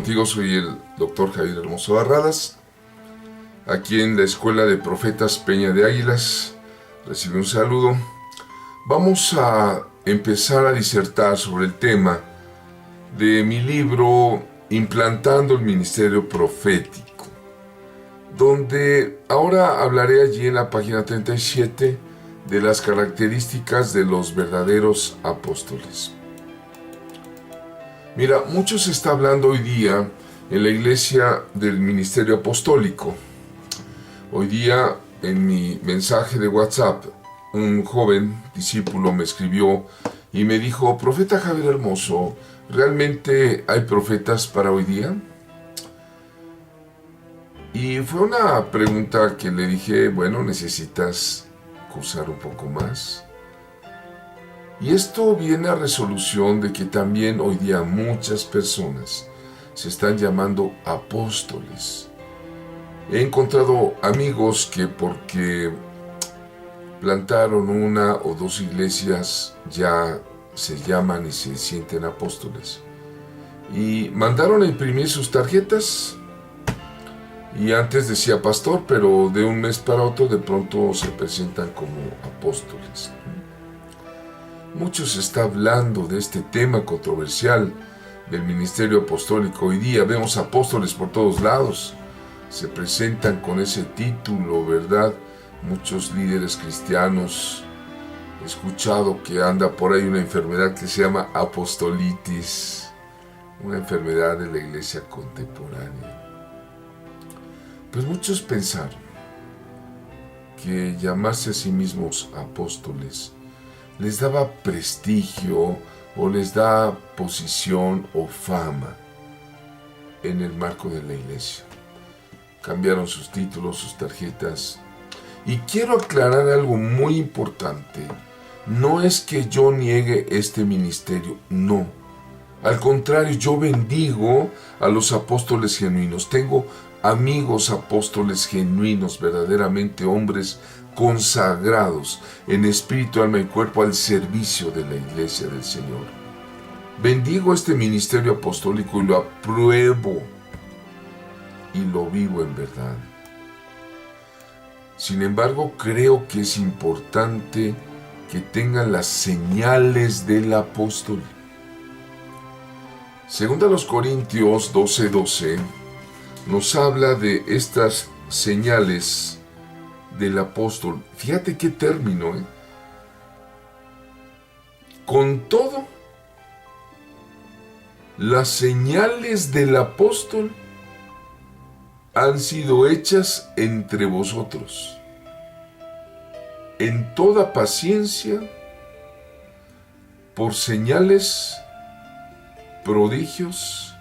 contigo, soy el doctor Javier Hermoso Barradas, aquí en la Escuela de Profetas Peña de Águilas. Recibe un saludo. Vamos a empezar a disertar sobre el tema de mi libro Implantando el Ministerio Profético, donde ahora hablaré allí en la página 37 de las características de los verdaderos apóstoles. Mira, mucho se está hablando hoy día en la iglesia del ministerio apostólico. Hoy día, en mi mensaje de WhatsApp, un joven discípulo me escribió y me dijo: Profeta Javier Hermoso, ¿realmente hay profetas para hoy día? Y fue una pregunta que le dije: bueno, necesitas cursar un poco más. Y esto viene a resolución de que también hoy día muchas personas se están llamando apóstoles. He encontrado amigos que porque plantaron una o dos iglesias ya se llaman y se sienten apóstoles. Y mandaron a imprimir sus tarjetas y antes decía pastor, pero de un mes para otro de pronto se presentan como apóstoles. Mucho se está hablando de este tema controversial del ministerio apostólico. Hoy día vemos apóstoles por todos lados. Se presentan con ese título, ¿verdad? Muchos líderes cristianos. He escuchado que anda por ahí una enfermedad que se llama apostolitis, una enfermedad de la iglesia contemporánea. Pues muchos pensaron que llamarse a sí mismos apóstoles les daba prestigio o les da posición o fama en el marco de la iglesia. Cambiaron sus títulos, sus tarjetas. Y quiero aclarar algo muy importante. No es que yo niegue este ministerio, no. Al contrario, yo bendigo a los apóstoles genuinos. Tengo amigos apóstoles genuinos, verdaderamente hombres consagrados en espíritu, alma y cuerpo al servicio de la iglesia del Señor. Bendigo este ministerio apostólico y lo apruebo y lo vivo en verdad. Sin embargo, creo que es importante que tengan las señales del apóstol. Según a los Corintios 12:12, nos habla de estas señales del apóstol. Fíjate qué término, ¿eh? Con todo, las señales del apóstol han sido hechas entre vosotros, en toda paciencia, por señales, prodigios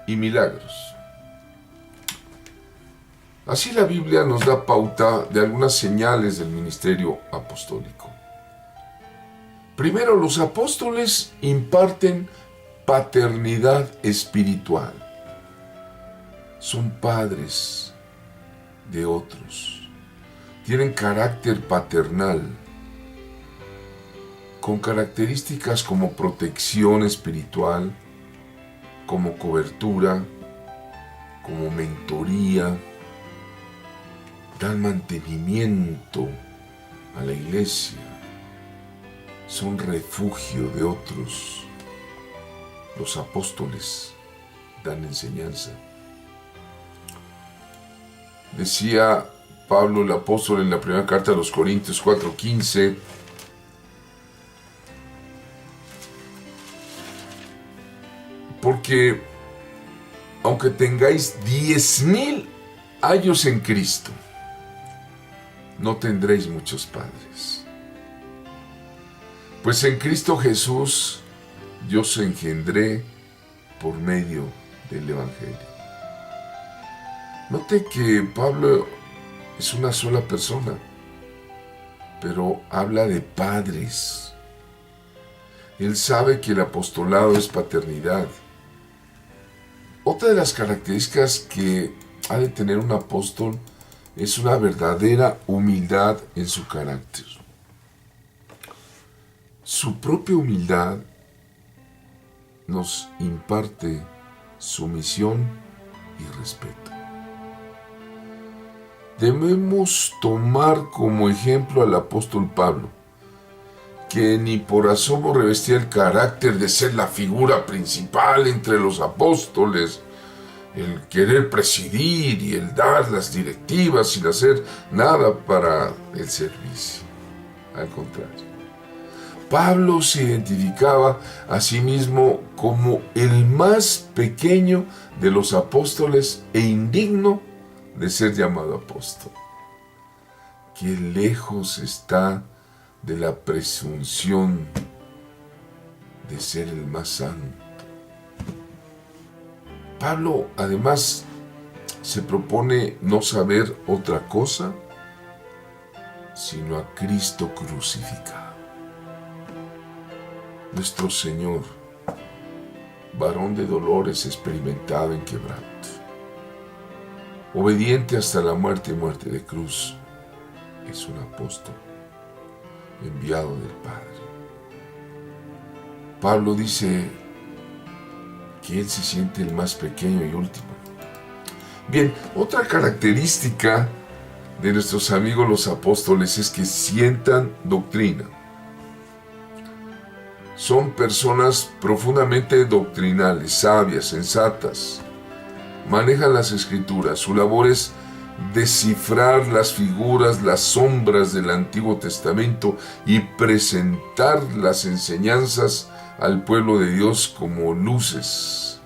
y milagros. Así la Biblia nos da pauta de algunas señales del ministerio apostólico. Primero, los apóstoles imparten paternidad espiritual. Son padres de otros. Tienen carácter paternal, con características como protección espiritual, como cobertura, como mentoría. Dan mantenimiento a la iglesia, son refugio de otros. Los apóstoles dan enseñanza. Decía Pablo el apóstol en la primera carta a los Corintios 4:15, porque aunque tengáis 10,000 años en Cristo, no tendréis muchos padres. Pues en Cristo Jesús yo os engendré por medio del Evangelio. Note que Pablo es una sola persona, pero habla de padres. Él sabe que el apostolado es paternidad. Otra de las características que ha de tener un apóstol es una verdadera humildad en su carácter. Su propia humildad nos imparte sumisión y respeto. Debemos tomar como ejemplo al apóstol Pablo, que ni por asomo revestía el carácter de ser la figura principal entre los apóstoles, el querer presidir y el dar las directivas sin hacer nada para el servicio. Al contrario, Pablo se identificaba a sí mismo como el más pequeño de los apóstoles e indigno de ser llamado apóstol. Qué lejos está de la presunción de ser el más santo. Pablo, además, se propone no saber otra cosa sino a Cristo crucificado. Nuestro Señor, varón de dolores, experimentado en quebranto, obediente hasta la muerte y muerte de cruz, es un apóstol enviado del Padre. Pablo dice que él se siente el más pequeño y último. Bien, otra característica de nuestros amigos los apóstoles es que sientan doctrina. Son personas profundamente doctrinales, sabias, sensatas. Manejan las escrituras. Su labor es descifrar las figuras, las sombras del Antiguo Testamento y presentar las enseñanzas al pueblo de Dios como luces.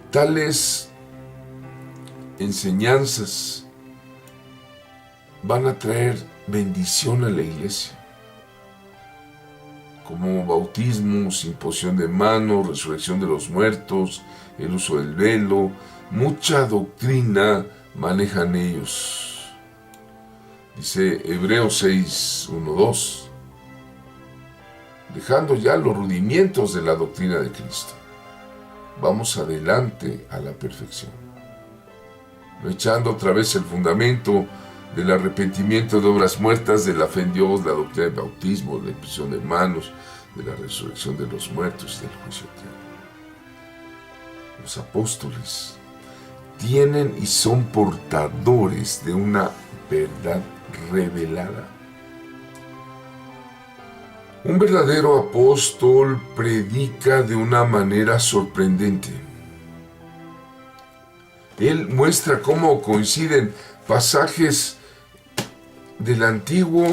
Tales enseñanzas van a traer bendición a la iglesia, como bautismos, imposición de manos, resurrección de los muertos, el uso del velo. Mucha doctrina manejan ellos. Dice Hebreos 6, 1, 2. Dejando ya los rudimientos de la doctrina de Cristo, vamos adelante a la perfección. No echando otra vez el fundamento del arrepentimiento de obras muertas, de la fe en Dios, la doctrina del bautismo, de la imposición de manos, de la resurrección de los muertos y del juicio eterno. Los apóstoles tienen y son portadores de una verdad revelada. Un verdadero apóstol predica de una manera sorprendente. Él muestra cómo coinciden pasajes del Antiguo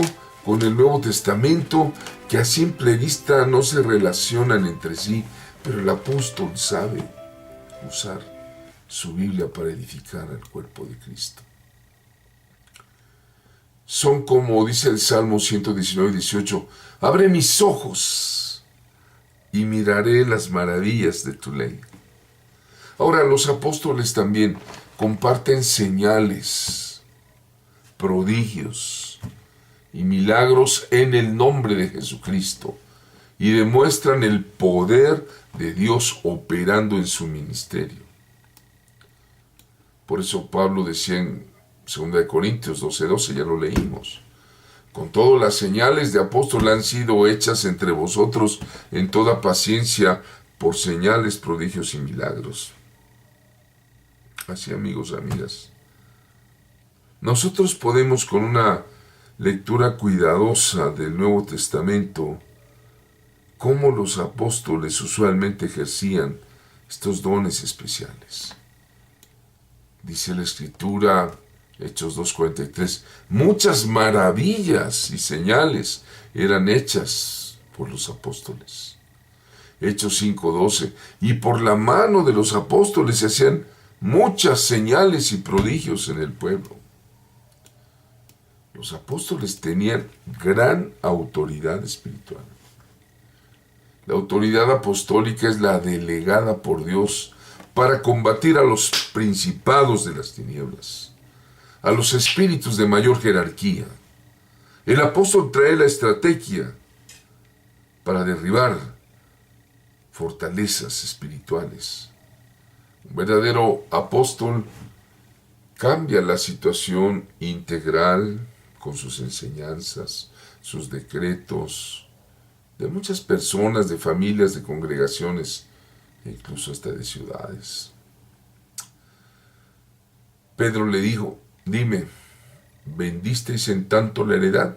con el Nuevo Testamento que a simple vista no se relacionan entre sí, pero el apóstol sabe usar su Biblia para edificar al cuerpo de Cristo. Son como dice el Salmo 119, 18, abre mis ojos y miraré las maravillas de tu ley. Ahora, los apóstoles también comparten señales, prodigios y milagros en el nombre de Jesucristo y demuestran el poder de Dios operando en su ministerio. Por eso Pablo decía en 2 Corintios 12:12, ya lo leímos, con todo las señales de apóstol han sido hechas entre vosotros en toda paciencia por señales, prodigios y milagros. Así, amigos, amigas, nosotros podemos con una lectura cuidadosa del Nuevo Testamento, cómo los apóstoles usualmente ejercían estos dones especiales. Dice la Escritura, Hechos 2:43, muchas maravillas y señales eran hechas por los apóstoles. Hechos 5:12, y por la mano de los apóstoles se hacían muchas señales y prodigios en el pueblo. Los apóstoles tenían gran autoridad espiritual. La autoridad apostólica es la delegada por Dios para combatir a los principados de las tinieblas, a los espíritus de mayor jerarquía. El apóstol trae la estrategia para derribar fortalezas espirituales. Un verdadero apóstol cambia la situación integral con sus enseñanzas, sus decretos, de muchas personas, de familias, de congregaciones incluso hasta de ciudades. Pedro le dijo, dime, ¿vendisteis en tanto la heredad?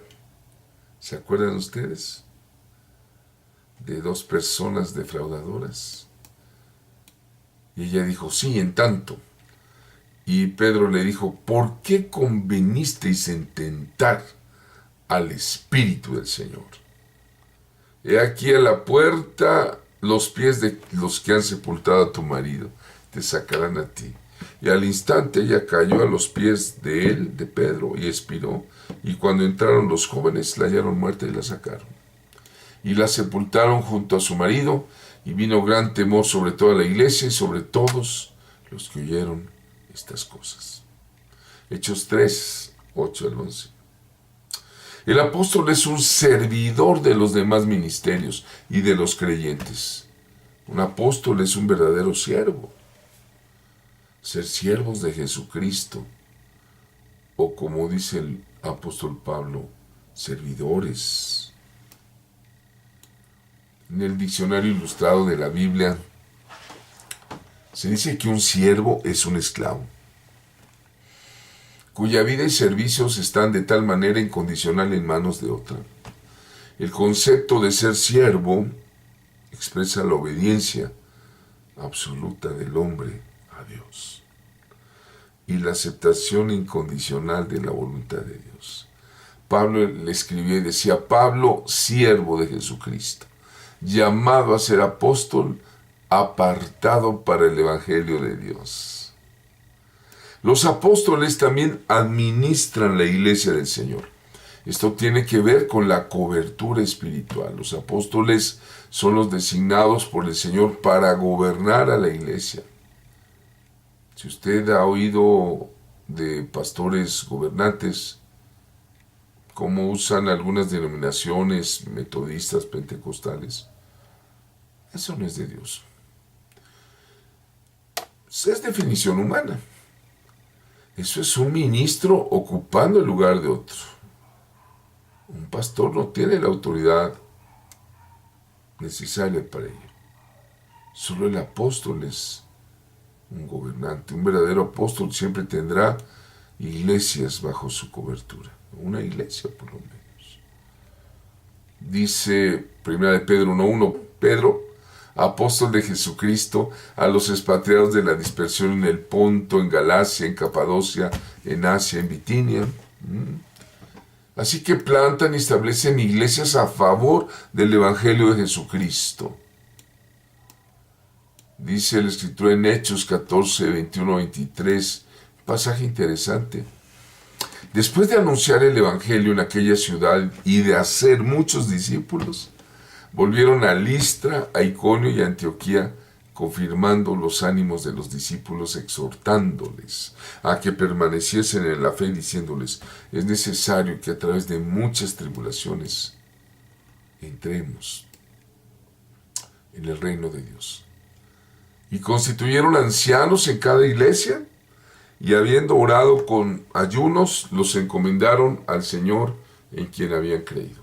¿Se acuerdan ustedes? De dos personas defraudadoras. Y ella dijo, sí, en tanto. Y Pedro le dijo, ¿por qué convenisteis en tentar al Espíritu del Señor? He aquí a la puerta los pies de los que han sepultado a tu marido, te sacarán a ti. Y al instante ella cayó a los pies de él, de Pedro, y expiró. Y cuando entraron los jóvenes, la hallaron muerta y la sacaron. Y la sepultaron junto a su marido, y vino gran temor sobre toda la iglesia y sobre todos los que oyeron estas cosas. Hechos 3, 8 al 11. El apóstol es un servidor de los demás ministerios y de los creyentes. Un apóstol es un verdadero siervo. Ser siervos de Jesucristo, o como dice el apóstol Pablo, servidores. En el diccionario ilustrado de la Biblia se dice que un siervo es un esclavo, cuya vida y servicios están de tal manera incondicional en manos de otra. El concepto de ser siervo expresa la obediencia absoluta del hombre a Dios y la aceptación incondicional de la voluntad de Dios. Pablo le escribía y decía, Pablo, siervo de Jesucristo, llamado a ser apóstol, apartado para el Evangelio de Dios. Los apóstoles también administran la iglesia del Señor. Esto tiene que ver con la cobertura espiritual. Los apóstoles son los designados por el Señor para gobernar a la iglesia. Si usted ha oído de pastores gobernantes, como usan algunas denominaciones metodistas, pentecostales, eso no es de Dios. Es definición humana. Eso es un ministro ocupando el lugar de otro. Un pastor no tiene la autoridad necesaria para ello. Solo el apóstol es un gobernante. Un verdadero apóstol siempre tendrá iglesias bajo su cobertura. Una iglesia, por lo menos. Dice 1 Pedro 1:1, Pedro, apóstol de Jesucristo, a los expatriados de la dispersión en el Ponto, en Galacia, en Capadocia, en Asia, en Bitinia. Así que plantan y establecen iglesias a favor del Evangelio de Jesucristo. Dice la Escritura en Hechos 14, 21, 23, pasaje interesante. Después de anunciar el Evangelio en aquella ciudad y de hacer muchos discípulos, volvieron a Listra, a Iconio y a Antioquía, confirmando los ánimos de los discípulos, exhortándoles a que permaneciesen en la fe y diciéndoles, es necesario que a través de muchas tribulaciones entremos en el reino de Dios. Y constituyeron ancianos en cada iglesia, y habiendo orado con ayunos, los encomendaron al Señor en quien habían creído.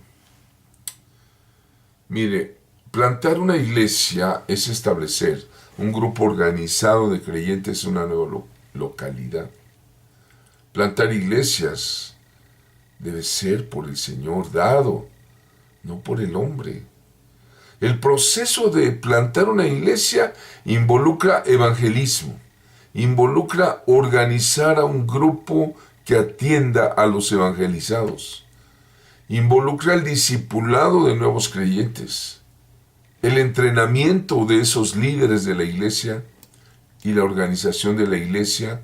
Mire, plantar una iglesia es establecer un grupo organizado de creyentes en una nueva localidad. Plantar iglesias debe ser por el Señor dado, no por el hombre. El proceso de plantar una iglesia involucra evangelismo, involucra organizar a un grupo que atienda a los evangelizados, involucra el discipulado de nuevos creyentes, el entrenamiento de esos líderes de la iglesia y la organización de la iglesia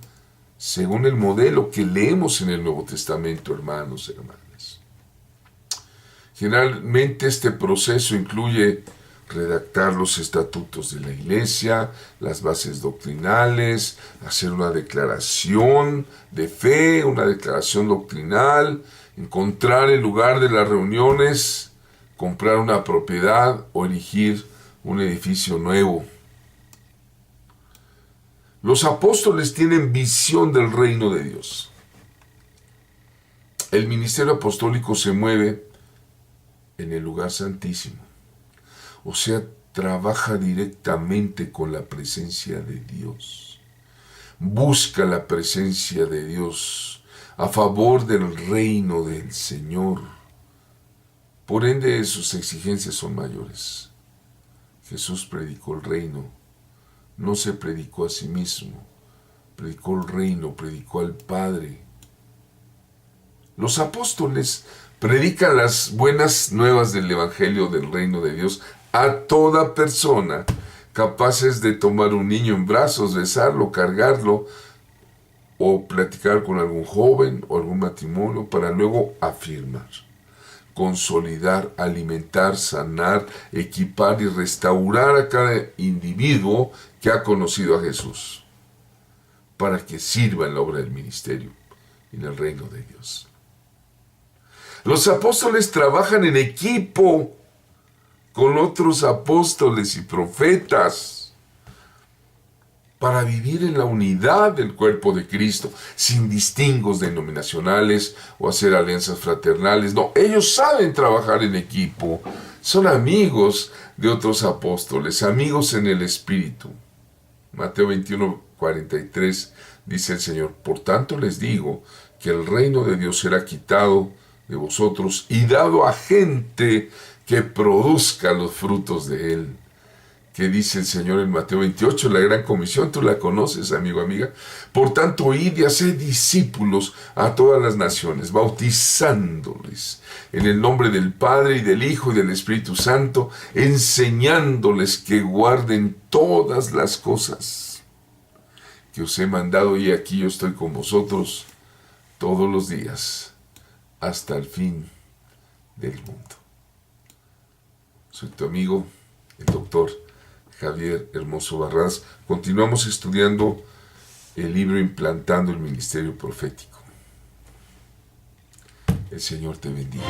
según el modelo que leemos en el Nuevo Testamento, hermanos y hermanas. Generalmente este proceso incluye redactar los estatutos de la iglesia, las bases doctrinales, hacer una declaración de fe, una declaración doctrinal, encontrar el lugar de las reuniones, comprar una propiedad o erigir un edificio nuevo. Los apóstoles tienen visión del reino de Dios. El ministerio apostólico se mueve en el lugar santísimo. O sea, trabaja directamente con la presencia de Dios. Busca la presencia de Dios a favor del reino del Señor. Por ende, sus exigencias son mayores. Jesús predicó el reino, no se predicó a sí mismo, predicó el reino, predicó al Padre. Los apóstoles predican las buenas nuevas del Evangelio del reino de Dios a toda persona, capaces de tomar un niño en brazos, besarlo, cargarlo, o platicar con algún joven o algún matrimonio para luego afirmar, consolidar, alimentar, sanar, equipar y restaurar a cada individuo que ha conocido a Jesús, para que sirva en la obra del ministerio, en el reino de Dios. Los apóstoles trabajan en equipo con otros apóstoles y profetas para vivir en la unidad del cuerpo de Cristo, sin distingos denominacionales o hacer alianzas fraternales. No, ellos saben trabajar en equipo, son amigos de otros apóstoles, amigos en el Espíritu. Mateo 21:43 dice el Señor: por tanto les digo que el reino de Dios será quitado de vosotros y dado a gente que produzca los frutos de él. ¿Qué dice el Señor en Mateo 28? La gran comisión, tú la conoces, amigo, amiga. Por tanto, id y haced discípulos a todas las naciones, bautizándoles en el nombre del Padre y del Hijo y del Espíritu Santo, enseñándoles que guarden todas las cosas que os he mandado, y aquí yo estoy con vosotros todos los días, hasta el fin del mundo. Soy tu amigo, el doctor Javier Hermoso Barradas. Continuamos estudiando el libro Implantando el Ministerio Profético. El Señor te bendiga.